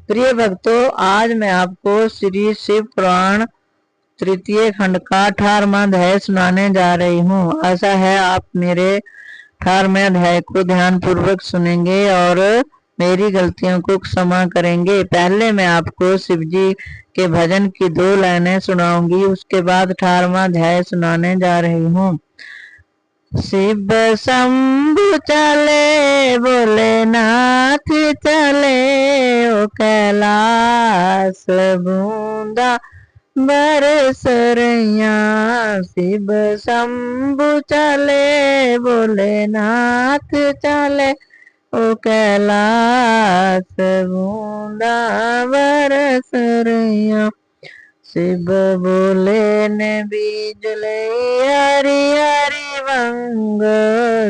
प्रिय भक्तों, आज मैं आपको श्री शिव पुराण तृतीय खंड का 18वां अध्याय सुनाने जा रही हूँ। आशा है आप मेरे 18वें अध्याय को ध्यान पूर्वक सुनेंगे और मेरी गलतियों को क्षमा करेंगे। पहले मैं आपको शिव जी के भजन की 2 लाइनें सुनाऊंगी, उसके बाद 18वां अध्याय सुनाने जा रही हूँ। शिव शंभु चले भोलेनाथ चले, ओ कैलाश बूंदा बरस रैया। शिव शंभु चले भोलेनाथ चले, ओ कैलाश बूंदा बरस रैया। शिव बोले ने बीजले हरि हरि वंग,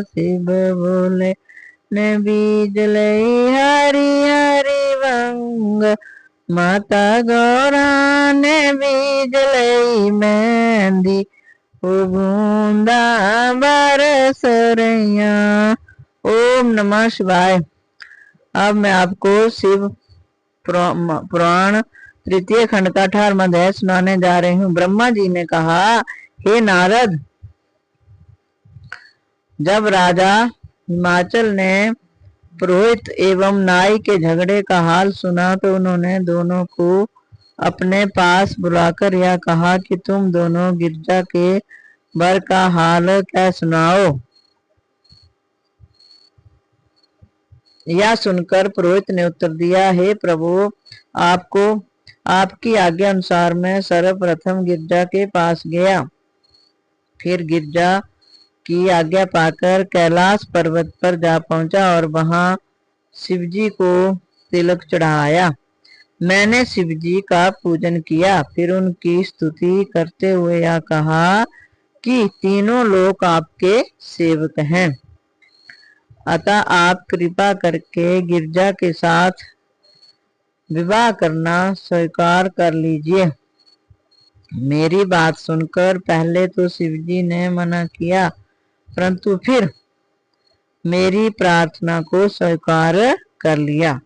शिव बोले ने बीजले हरि हरि वंग। माता गौरा ने बीजले मेहंदी, बूंदा बरस रैया। ओम नमः शिवाय। अब मैं आपको शिव पुराण तृतीय खंड का 18वां अध्याय सुनाने जा रही हूँ। ब्रह्मा जी ने कहा, हे नारद, जब राजा हिमाचल ने पुरोहित एवं नाई के झगड़े का हाल सुना तो उन्होंने दोनों को अपने पास बुलाकर यह कहा कि तुम दोनों गिरजा के वर का हाल क्या सुनाओ। यह सुनकर पुरोहित ने उत्तर दिया, हे प्रभु, आपकी आज्ञा अनुसार मैं सर्वप्रथम गिरजा के पास गया, फिर गिरजा की आज्ञा पाकर कैलाश पर्वत पर जा पहुंचा और वहां शिवजी को तिलक चढ़ाया। मैंने शिवजी का पूजन किया, फिर उनकी स्तुति करते हुए यह कहा कि तीनों लोग आपके सेवक हैं, अतः आप कृपा करके गिरजा के साथ विवाह करना स्वीकार कर लीजिए। मेरी बात सुनकर पहले तो शिवजी ने मना किया, परंतु फिर मेरी प्रार्थना को स्वीकार कर लिया।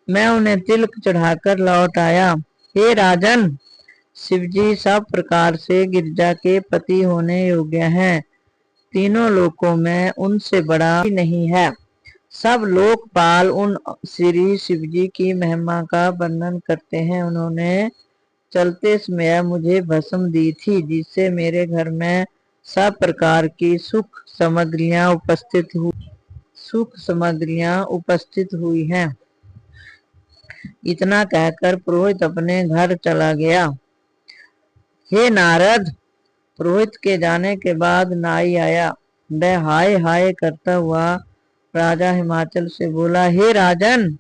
मैं उन्हें तिलक चढ़ाकर लौट आया। हे राजन, शिवजी सब प्रकार से गिरजा के पति होने योग्य हैं। तीनों लोकों में उनसे बड़ा ही नहीं है। सब लोकपाल उन श्री शिवजी की महिमा का वर्णन करते हैं। उन्होंने चलते समय मुझे भस्म दी थी, जिससे मेरे घर में सब प्रकार की सुख सामग्रियां उपस्थित हुई हैं। इतना कहकर पुरोहित अपने घर चला गया। हे नारद, पुरोहित के जाने के बाद नाई आया। वह हाय हाय करता हुआ राजा हिमाचल से बोला, हे राजन,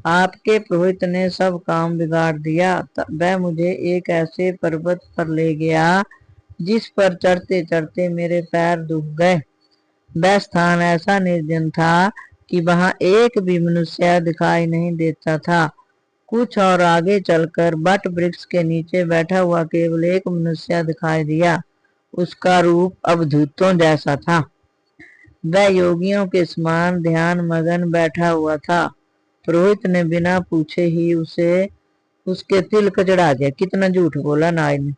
आपके पुरोहित ने सब काम बिगाड़ दिया। वह मुझे एक ऐसे पर्वत पर ले गया जिस पर चढ़ते चढ़ते मेरे पैर दुख गए। वह स्थान ऐसा निर्जन था कि वहां एक भी मनुष्य दिखाई नहीं देता था। कुछ और आगे चलकर बट वृक्ष के नीचे बैठा हुआ केवल एक मनुष्य दिखाई दिया। उसका रूप अवधूतों जैसा था। वह योगियों के समान ध्यान मगन बैठा हुआ था। पुरोहित ने बिना पूछे ही उसके तिलक चढ़ा दिया। कितना झूठ बोला नाई ने।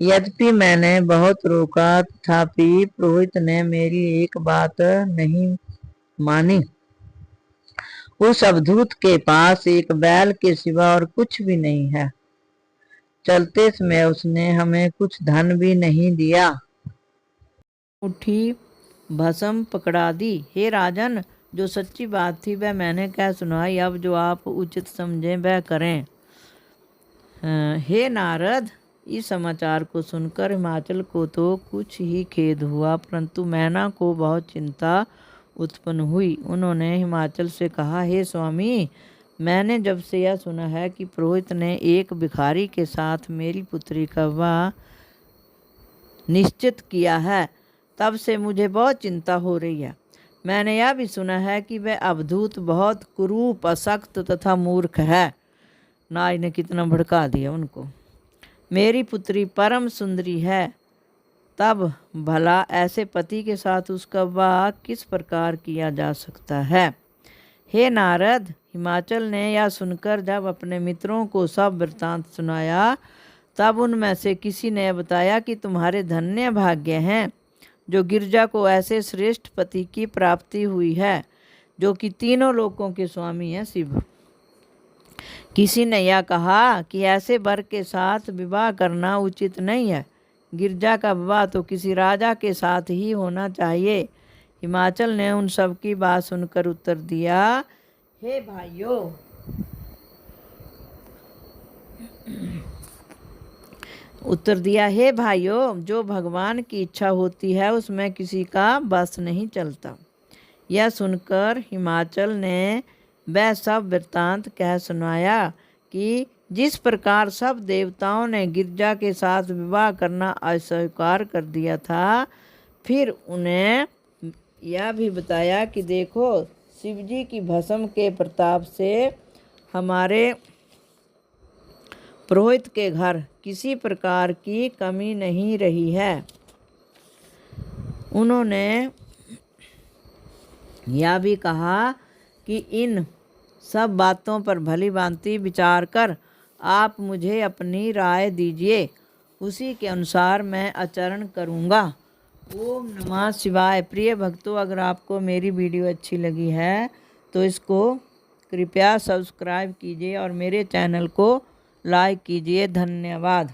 यद्यपि मैंने बहुत रोका, तथापि पुरोहित ने मेरी एक बात नहीं मानी। उस अवधूत के पास एक बैल के सिवा और कुछ भी नहीं है। चलते समय उसने हमें कुछ धन भी नहीं दिया। उठी भस्म पकड़ा दी। हे राजन, जो सच्ची बात थी वह मैंने कह सुनाई। अब जो आप उचित समझें वह करें। हे नारद, इस समाचार को सुनकर हिमाचल को तो कुछ ही खेद हुआ, परंतु मैना को बहुत चिंता उत्पन्न हुई। उन्होंने हिमाचल से कहा, हे स्वामी, मैंने जब से यह सुना है कि पुरोहित ने एक भिखारी के साथ मेरी पुत्री का विवाह निश्चित किया है, तब से मुझे बहुत चिंता हो रही है। मैंने यह भी सुना है कि वह अवधूत बहुत कुरूप, अशक्त तथा मूर्ख है। नाई ने कितना भड़का दिया उनको। मेरी पुत्री परम सुंदरी है, तब भला ऐसे पति के साथ उसका विवाह किस प्रकार किया जा सकता है। हे नारद, हिमाचल ने यह सुनकर जब अपने मित्रों को सब वृत्तांत सुनाया, तब उनमें से किसी ने बताया कि तुम्हारे धन्य भाग्य हैं जो गिरजा को ऐसे श्रेष्ठ पति की प्राप्ति हुई है जो कि तीनों लोकों के स्वामी हैं शिव। किसी ने यह कहा कि ऐसे वर के साथ विवाह करना उचित नहीं है, गिरजा का विवाह तो किसी राजा के साथ ही होना चाहिए। हिमाचल ने उन सब की बात सुनकर उत्तर दिया, हे भाइयों, जो भगवान की इच्छा होती है उसमें किसी का बस नहीं चलता। यह सुनकर हिमाचल ने वह सब वृत्तांत कह सुनाया कि जिस प्रकार सब देवताओं ने गिरजा के साथ विवाह करना अस्वीकार कर दिया था, फिर उन्हें यह भी बताया कि देखो, शिवजी की भस्म के प्रताप से हमारे पुरोहित के घर किसी प्रकार की कमी नहीं रही है। उन्होंने यह भी कहा कि इन सब बातों पर भली भांति विचार कर आप मुझे अपनी राय दीजिए, उसी के अनुसार मैं आचरण करूँगा। ओम नमः शिवाय। प्रिय भक्तों, अगर आपको मेरी वीडियो अच्छी लगी है तो इसको कृपया सब्सक्राइब कीजिए और मेरे चैनल को लाइक कीजिए। धन्यवाद।